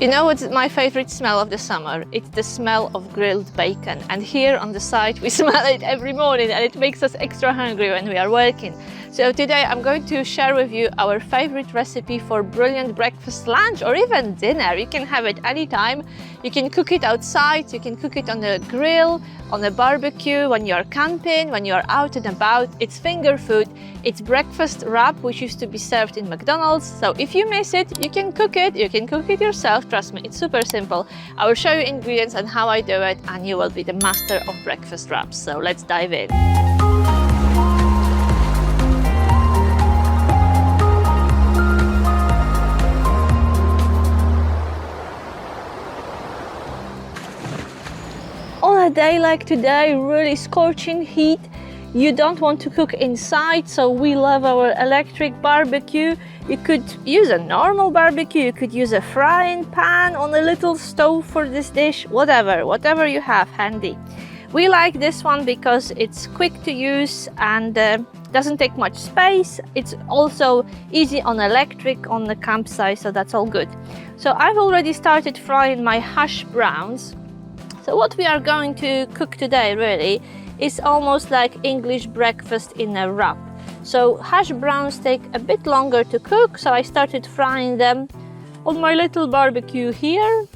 You know what's my favorite smell of the summer? It's the smell of grilled bacon. And here on the site we smell it every morning, and it makes us extra hungry when we are working. So today I'm going to share with you our favorite recipe for brilliant breakfast, lunch, or even dinner. You can have it anytime. You can cook it outside, you can cook it on the grill, on a barbecue, when you're camping, when you're out and about. It's finger food. It's breakfast wrap, which used to be served in McDonald's. So if you miss it, you can cook it. You can cook it yourself. Trust me, it's super simple. I will show you ingredients and how I do it, and you will be the master of breakfast wraps. So let's dive in. On a day like today, really scorching heat, you don't want to cook inside, so we love our electric barbecue. You could use a normal barbecue, you could use a frying pan on a little stove for this dish, whatever you have handy. We like this one because it's quick to use and doesn't take much space. It's also easy on electric on the campsite, so that's all good. So I've already started frying my hash browns. So what we are going to cook today really is almost like English breakfast in a wrap. So hash browns take a bit longer to cook, so I started frying them on my little barbecue here.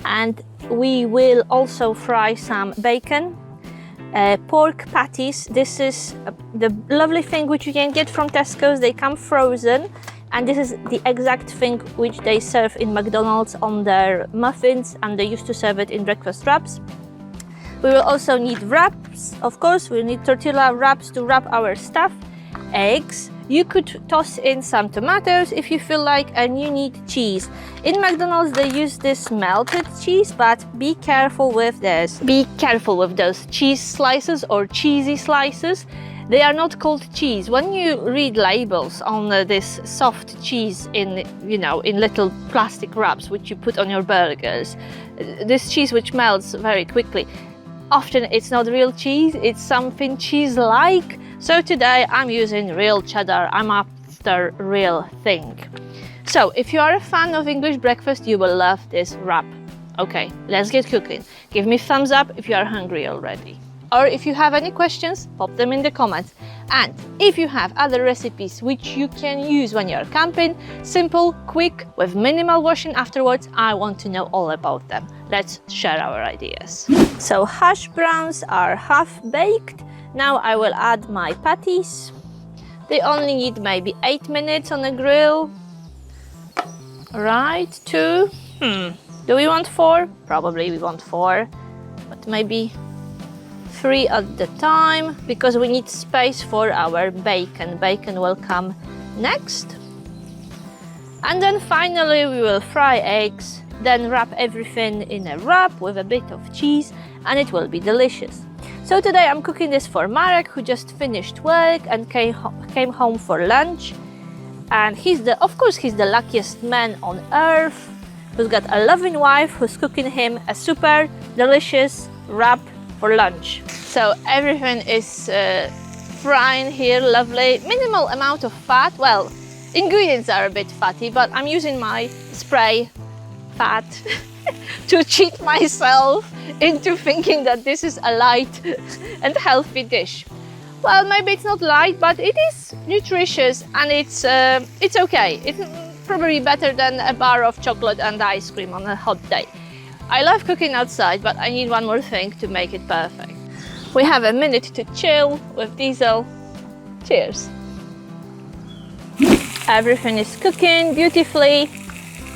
And we will also fry some bacon, pork patties. This is the lovely thing which you can get from Tesco's. They come frozen. And this is the exact thing which they serve in McDonald's on their muffins, and they used to serve it in breakfast wraps. We will also need wraps, of course. We need tortilla wraps to wrap our stuff, eggs. You could toss in some tomatoes if you feel like, and you need cheese. In McDonald's they use this melted cheese, but be careful with this. Be careful with those cheese slices or cheesy slices. They are not called cheese. When you read labels on this soft cheese in little plastic wraps which you put on your burgers, this cheese which melts very quickly, often it's not real cheese, it's something cheese-like. So today I'm using real cheddar. I'm after real thing. So if you are a fan of English breakfast, you will love this wrap. Okay, let's get cooking. Give me thumbs up if you are hungry already. Or if you have any questions, pop them in the comments. And if you have other recipes which you can use when you're camping, simple, quick, with minimal washing afterwards, I want to know all about them. Let's share our ideas. So hash browns are half baked. Now I will add my patties. They only need maybe 8 minutes on the grill. Right, 2. Do we want 4? Probably we want 4, but maybe 3 at the time, because we need space for our bacon. Bacon will come next. And then finally we will fry eggs, then wrap everything in a wrap with a bit of cheese, and it will be delicious. So today I'm cooking this for Marek, who just finished work and came home for lunch. And of course he's the luckiest man on earth, who's got a loving wife who's cooking him a super delicious wrap for lunch. So everything is frying here, lovely. Minimal amount of fat. Well, ingredients are a bit fatty, but I'm using my spray fat to cheat myself into thinking that this is a light and healthy dish. Well, maybe it's not light, but it is nutritious, and it's okay. It's probably better than a bar of chocolate and ice cream on a hot day. I love cooking outside, but I need one more thing to make it perfect. We have a minute to chill with diesel. Cheers. Everything is cooking beautifully,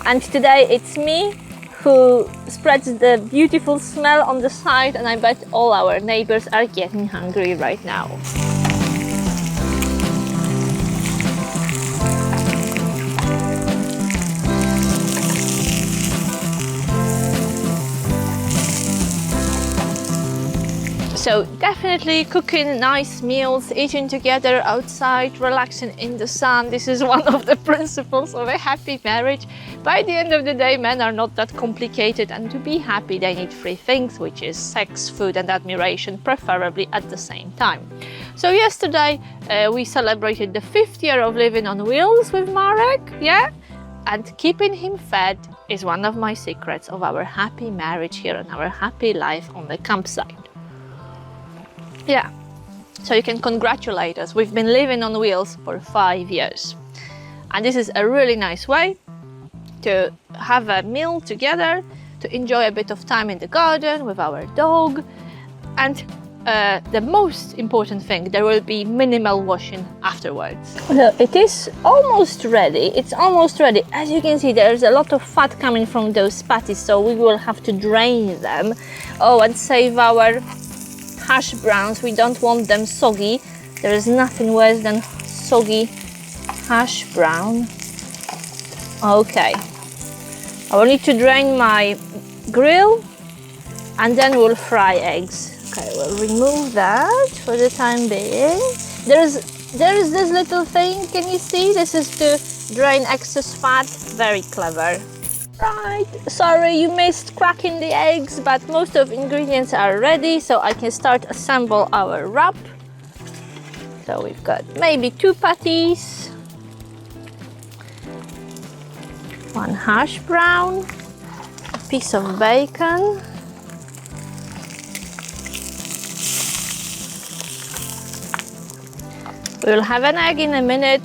and today it's me who spreads the beautiful smell on the side, and I bet all our neighbors are getting hungry right now. So definitely cooking nice meals, eating together outside, relaxing in the sun. This is one of the principles of a happy marriage. By the end of the day, men are not that complicated, and to be happy they need 3 things, which is sex, food and admiration, preferably at the same time. So yesterday we celebrated the 5th year of living on wheels with Marek, yeah? and keeping him fed is one of my secrets of our happy marriage here and our happy life on the campsite. Yeah, so you can congratulate us. We've been living on wheels for 5 years. And this is a really nice way to have a meal together, to enjoy a bit of time in the garden with our dog. And the most important thing, there will be minimal washing afterwards. So it is almost ready. It's almost ready. As you can see, there's a lot of fat coming from those patties, so we will have to drain them. Oh, and save our hash browns. We don't want them soggy. There is nothing worse than soggy hash brown. Okay. I will need to drain my grill and then we'll fry eggs. Okay, we'll remove that for the time being. There is this little thing, can you see? This is to drain excess fat. Very clever. Right, sorry you missed cracking the eggs, but most of the ingredients are ready, so I can start assemble our wrap. So we've got maybe 2 patties, 1 hash brown, a piece of bacon, we'll have an egg in a minute.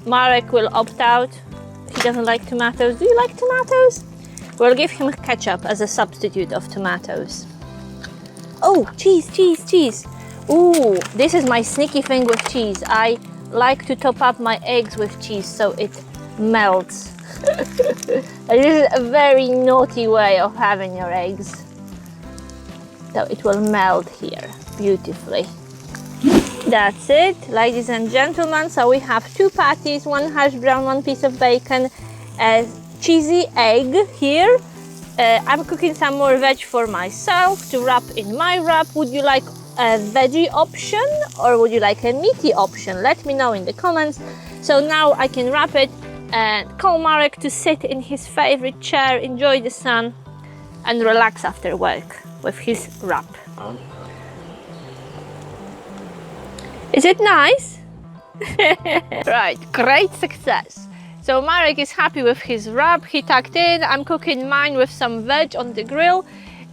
Marek will opt out. He doesn't like tomatoes. Do you like tomatoes? We'll give him ketchup as a substitute of tomatoes. Oh, cheese, cheese, cheese. Ooh, this is my sneaky thing with cheese. I like to top up my eggs with cheese so it melts. This is a very naughty way of having your eggs. So it will melt here beautifully. That's it, ladies and gentlemen. So we have 2 patties, 1 hash brown, 1 piece of bacon, a cheesy egg here. I'm cooking some more veg for myself to wrap in my wrap. Would you like a veggie option or would you like a meaty option? Let me know in the comments. So now I can wrap it and call Marek to sit in his favorite chair, enjoy the sun and relax after work with his wrap. Is it nice? Right, great success. So Marek is happy with his wrap, he tucked in. I'm cooking mine with some veg on the grill.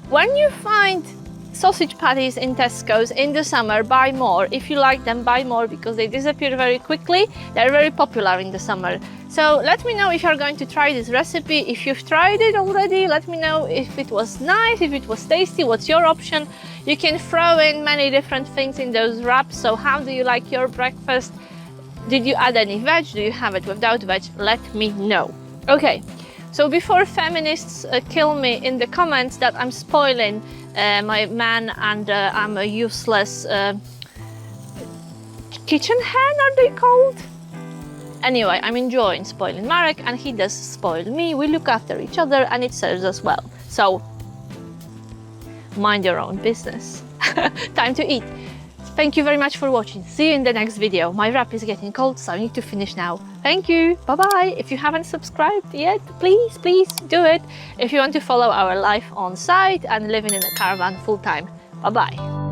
When you find sausage patties in Tesco's in the summer, buy more. If you like them, buy more because they disappear very quickly. They're very popular in the summer. So let me know if you're going to try this recipe. If you've tried it already, let me know if it was nice, if it was tasty, what's your option. You can throw in many different things in those wraps. So how do you like your breakfast? Did you add any veg? Do you have it without veg? Let me know. Okay, so before feminists kill me in the comments that I'm spoiling my man and I'm a useless kitchen hen, are they called? Anyway, I'm enjoying spoiling Marek and he does spoil me. We look after each other and it serves us well. So mind your own business. Time to eat. Thank you very much for watching. See you in the next video. My wrap is getting cold, so I need to finish now. Thank you. Bye-bye. If you haven't subscribed yet, please do it. If you want to follow our life on site and living in a caravan full time. Bye-bye.